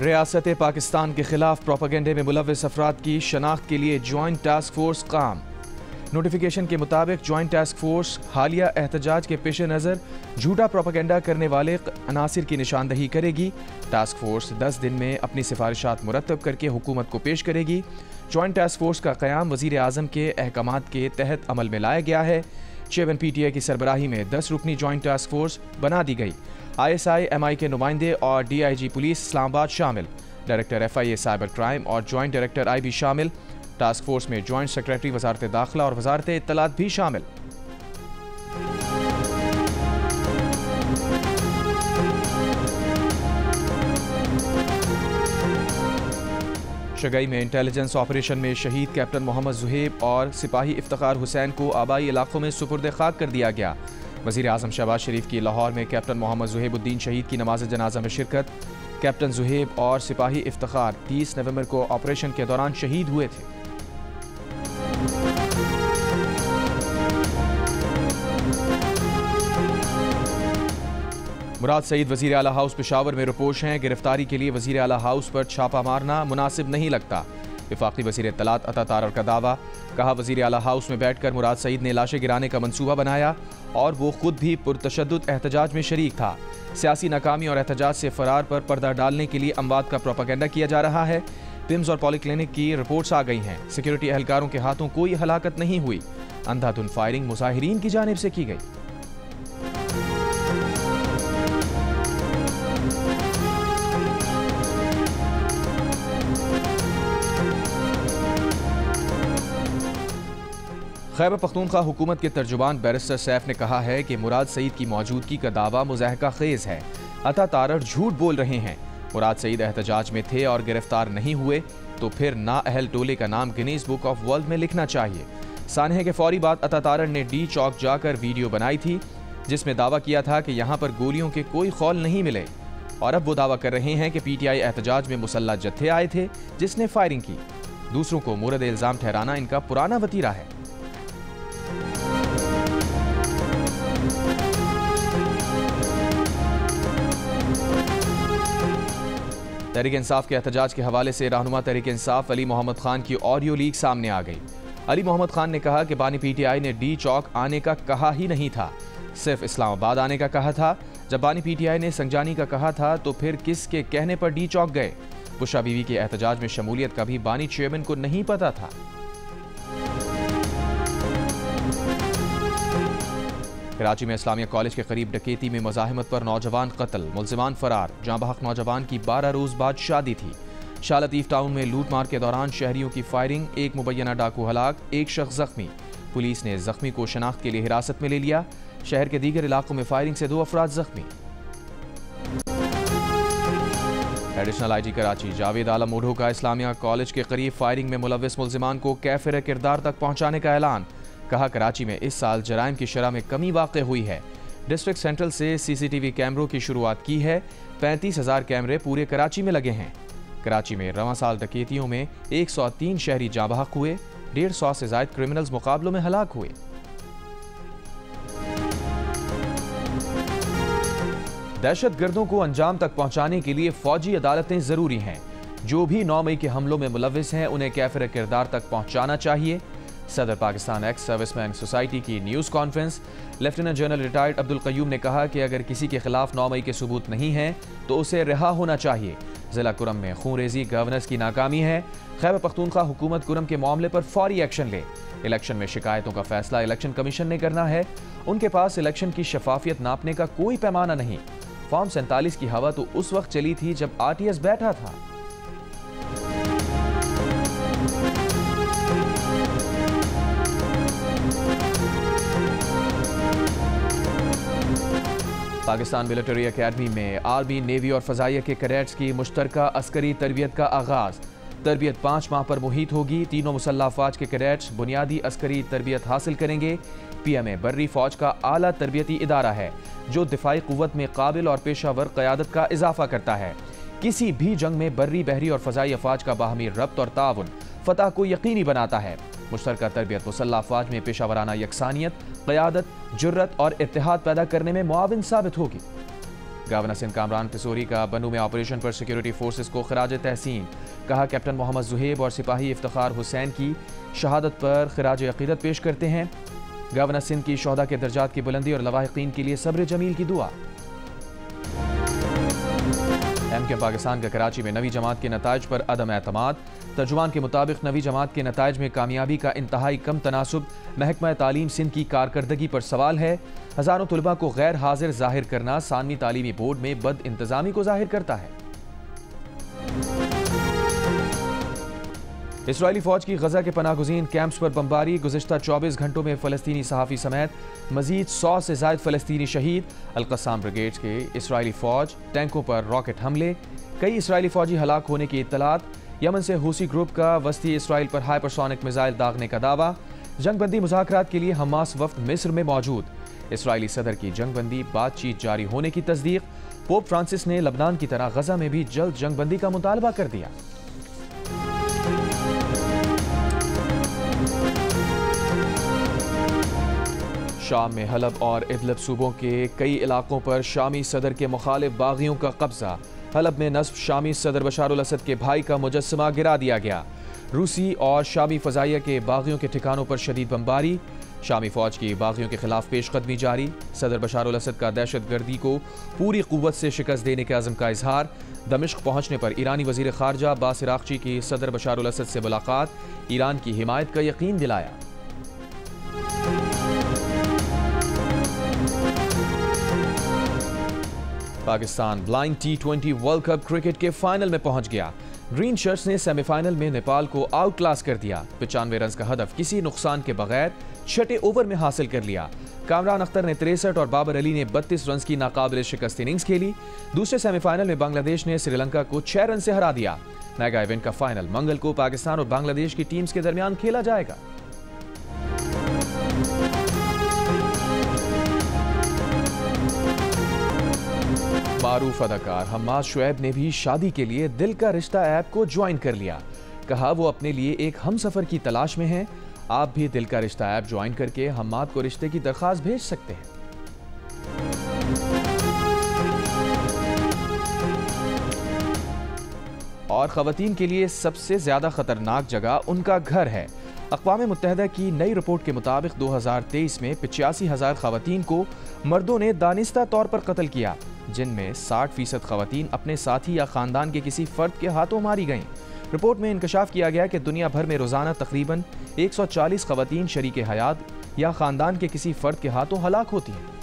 रियासत पाकिस्तान के खिलाफ प्रोपेगेंडे में मुलव्विस अफराद की शनाख्त के लिए ज्वाइंट टास्क फोर्स काम। नोटिफिकेशन के मुताबिक ज्वाइंट टास्क फोर्स हालिया एहतजाज के पेश नज़र झूठा प्रोपेगेंडा करने वाले अनासिर की निशानदही करेगी। टास्क फोर्स 10 दिन में अपनी सिफारिशात मुरतब करके हुकूमत को पेश करेगी। ज्वाइंट टास्क फोर्स का क़याम वज़ीर आज़म के अहकामात के तहत अमल में लाया गया है। चेयरमैन PTI की सरबराही में 10 रुकनी ज्वाइंट टास्क फोर्स बना दी गई। ISI MI के नुमाइंदे और DIG पुलिस इस्लामाबाद शामिल, डायरेक्टर FIA साइबर क्राइम और ज्वाइंट डायरेक्टर IB शामिल। टास्क फोर्स में ज्वाइंट सेक्रेटरी वजारत दाखिला और वजारत इत्तलात भी शामिल। शगई में इंटेलिजेंस ऑपरेशन में शहीद कैप्टन मोहम्मद जुहेब और सिपाही इफ्तिखार हुसैन को आबाई इलाकों में सुपुर्द खाक कर दिया गया। वज़ीर आज़म शहबाज शरीफ की लाहौर में कैप्टन मोहम्मद जुहेबुद्दीन शहीद की नमाज जनाजा में शिरकत। कैप्टन जुहेब और सिपाही इफ्तिखार 30 नवंबर को ऑपरेशन के दौरान शहीद हुए थे। मुराद सईद वज़ीर आला हाउस पेशावर में रुपोश हैं। गिरफ्तारी के लिए वज़ीर आला हाउस पर छापा मारना मुनासिब नहीं लगता। वफाकी वज़ीर इत्तलात अता तारर का दावा। कहा, वज़ीर आला हाउस में बैठकर मुराद सईद ने लाशें गिराने का मंसूबा बनाया और वो खुद भी पुरतशद्दुद एहतजाज में शरीक था। सियासी नाकामी और एहतजाज से फरार पर पर्दा डालने के लिए अमवात का प्रोपेगेंडा किया जा रहा है। पिम्स और पॉलीक्लिनिक की रिपोर्ट्स आ गई हैं। सिक्योरिटी एहलकारों के हाथों कोई हलाकत नहीं हुई। अंधाधुंध फायरिंग मुजाहिरीन की जानिब से की गई। खैबर पख्तूनख्वा हुकूमत के तर्जुमान बैरिस्टर सैफ ने कहा है कि मुराद सईद की मौजूदगी का दावा मुज़ाहका खेज़ है। अता तारर झूठ बोल रहे हैं। मुराद सईद एहतजाज में थे और गिरफ्तार नहीं हुए तो फिर नाअहल टोले का नाम गिनीज बुक ऑफ वर्ल्ड में लिखना चाहिए। सानहे के फौरी बाद अता तारर ने D चौक जाकर वीडियो बनाई थी जिसमें दावा किया था कि यहाँ पर गोलियों के कोई खौल नहीं मिले, और अब वो दावा कर रहे हैं कि PTI एहतजाज में मुसल्लह जत्थे आए थे जिसने फायरिंग की। दूसरों को मोरद इल्जाम ठहराना इनका पुराना वतीरा है। तहरीक इंसाफ के एहतजाज के हवाले से रहनुमा तहरीक इंसाफ अली मोहम्मद खान की ऑडियो लीक सामने आ गई। अली मोहम्मद खान ने कहा कि बानी PTI ने D चौक आने का कहा ही नहीं था, सिर्फ इस्लामाबाद आने का कहा था। जब बानी PTI ने संजानी का कहा था तो फिर किसके कहने पर D चौक गए? बुशरा बीवी के एहतजाज में शमूलियत का भी बानी चेयरमैन को नहीं पता था। कराची में इस्लामिया कॉलेज के करीब डकैती में मुज़ाहिमत पर नौजवान कत्ल, मुल्जिमान फरार। जाँ बहक नौजवान की 12 रोज बाद शादी थी। शाह लतीफ टाउन में लूट मार के दौरान शहरियों की फायरिंग, एक मुबैना डाकू हलाक, एक शख्स जख्मी। पुलिस ने जख्मी को शनाख्त के लिए हिरासत में ले लिया। शहर के दीगर इलाकों में फायरिंग से 2 अफराद जख्मी। एडिशनल IG कराची जावेद आलम ओढ़ो का इस्लामिया कॉलेज के करीब फायरिंग में मुलव्विस मुल्जिमान को कैफिर किरदार तक पहुँचाने का ऐलान। कहा, कराची में इस साल जराइम की शरह में कमी वाक़ हुई है। डिस्ट्रिक्ट सेंट्रल से CCTV कैमरों की शुरुआत की है। 35,000 कैमरे पूरे कराची में लगे हैं। कराची में रवां साल डकैतियों में 103 शहरी जाँ बहक हुए। 150 से ज़ायद क्रिमिनल्स मुकाबलों में हलाक हुए। दहशतगर्दों को अंजाम तक पहुंचाने के लिए फौजी अदालतें जरूरी हैं। जो भी 9 मई के हमलों में मुलव्विस हैं उन्हें कैफिर किरदार तक पहुंचाना चाहिए। सदर पाकिस्तान एक्स सर्विसमैन सोसाइटी की news conference. Lieutenant general retired Abdul Qayyum ने कहा कि अगर किसी के खिलाफ 9 मई के सबूत नहीं हैं तो उसे रिहा होना चाहिए। जिला कुरम में खूनरेजी गवर्नेंस की नाकामी है। खैबर पख्तूनख्वा हुकूमत कुरम के मामले पर फौरी एक्शन ले। इलेक्शन में शिकायतों का फैसला इलेक्शन कमीशन ने करना है। उनके पास इलेक्शन की शफाफियत नापने का कोई पैमाना नहीं। फॉर्म 47 की हवा तो उस वक्त चली थी जब RTS बैठा था। पाकिस्तान मिलिट्री एकेडमी में आर्मी, नेवी और फ़ज़ाइया के कैडेट्स की मुश्तरका अस्करी तरबियत का आगाज़। तरबियत 5 माह पर मुहित होगी। तीनों मुसल्लह फ़ौज के कैडेट्स बुनियादी अस्करी तरबियत हासिल करेंगे। PMA बर्री फ़ौज का आला तरबियती इदारा है जो दिफाई क़ुव्वत में काबिल और पेशावर क़यादत का इजाफा करता है। किसी भी जंग में बर्री, बहरी और फ़ज़ाई अफ़वाज का बाहमी रब्त और ताउन फ़तह को यकीनी बनाता है। मुश्तरका तरबियत मुसल्लह अफ़वाज में पेशावराना यकसानियत, क़यादत, जुर्रत और इत्तेहाद पैदा करने में मुआविन साबित होगी। गवर्नर सिंध कामरान किशोरी का बनू में ऑपरेशन पर सिक्योरिटी फोर्सेस को खराज तहसीन। कहा कैप्टन मोहम्मद जुहेब और सिपाही इफ्तिखार हुसैन की शहादत पर खराज अकीदत पेश करते हैं। गवर्नर सिंध की शोहदा के दर्जात की बुलंदी और लवाहिकीन के लिए सब्र जमील की दुआ। एमक्यूएम पाकिस्तान का कराची में नवी जमात के नताइज पर अदम एतमाद। तर्जुमान के मुताबिक नवी जमात के नताइज में कामयाबी का इंतहाई कम तनासुब महकमा तालीम सिंध की कारकर्दगी पर सवाल है। हजारों तुलबा को गैर हाजिर जाहिर करना सानवी तालीमी बोर्ड में बद इंतजामी को जाहिर करता है। इसराइली फौज की गजा के पनाहगुज़ीन कैंप्स पर बमबारी। गुज़िश्ता 24 घंटों में फ़लस्तीनी सहाफ़ी समेत मजीद 100 से ज़ायद फ़लस्तीनी शहीद। अल-क़स्साम ब्रिगेड के इसराइली फ़ौज टैंकों पर रॉकेट हमले। कई इसराइली फ़ौजी हलाक होने की इत्तलात। यमन से हूसी ग्रुप का वस्ती इसराइल पर हाइपरसोनिक मिसाइल दागने का दावा। जंगबंदी मुज़ाकरात के लिए हमास वफ़द मिस्र में मौजूद। इसराइली सदर की जंगबंदी बातचीत जारी होने की तस्दीक। पोप फ्रांसिस ने लबनान की तरह गजा में भी जल्द जंगबंदी का मुतालबा कर दिया। शाम में हलब और इदलिब सूबों के कई इलाकों पर शामी सदर के मुखालिफ बागियों का कब्जा। हलब में नस्ब शामी सदर बशार अल असद के भाई का मुजस्समा गिरा दिया गया। रूसी और शामी फजाइया के बागियों के ठिकानों पर शदीद बमबारी। शामी फौज की बागियों के खिलाफ पेशकदमी जारी। सदर बशार अल असद का दहशतगर्दी को पूरी कुव्वत से शिकस्त देने के अज़म का इजहार। दमिश्क पहुंचने पर ईरानी वजीर खारजा अब्बास इराक़ची की सदर बशार अल असद से मुलाकात। ईरान की हिमायत का यकीन दिलाया। Pakistan blind T20 world cup cricket के फाइनल में पहुंच गया। ग्रीन शर्ट्स ने सेमीफाइनल में नेपाल को आउट क्लास कर दिया। 95 रन का हदफ किसी नुकसान के बगैर छठे ओवर में हासिल कर लिया। कामरान अख्तर ने 63 और बाबर अली ने 32 रन की नाकाबिल शिकस्त इनिंग्स खेली। दूसरे सेमीफाइनल में बांग्लादेश ने श्रीलंका को 6 रन से हरा दिया। मेगा इवेंट का फाइनल मंगल को पाकिस्तान और बांग्लादेश की टीम्स के दरमियान खेला जाएगा। मारूफ अदाकार हम्माद शुएब ने भी शादी के लिए दिल का रिश्ता ऐप को ज्वाइन कर लिया। कहा वो अपने लिए एक हमसफर की तलाश में हैं। आप भी दिल का रिश्ता ऐप ज्वाइन करके हम्माद को रिश्ते की दरख्वास्त भेज सकते हैं। और खवातीन के लिए सबसे ज्यादा खतरनाक जगह उनका घर है। अक़वाम मुत्तहिदा की नई रिपोर्ट के मुताबिक 2023 में 85,000 खवातीन को मर्दों ने दानिस्ता तौर पर कत्ल किया, जिनमें 60% खवातीन अपने साथी या खानदान के किसी फर्द के हाथों मारी गईं। रिपोर्ट में इंकशाफ किया गया कि दुनिया भर में रोजाना तकरीबन 140 खवातीन शरीके हयात या खानदान के किसी फर्द के हाथों हलाक होती हैं।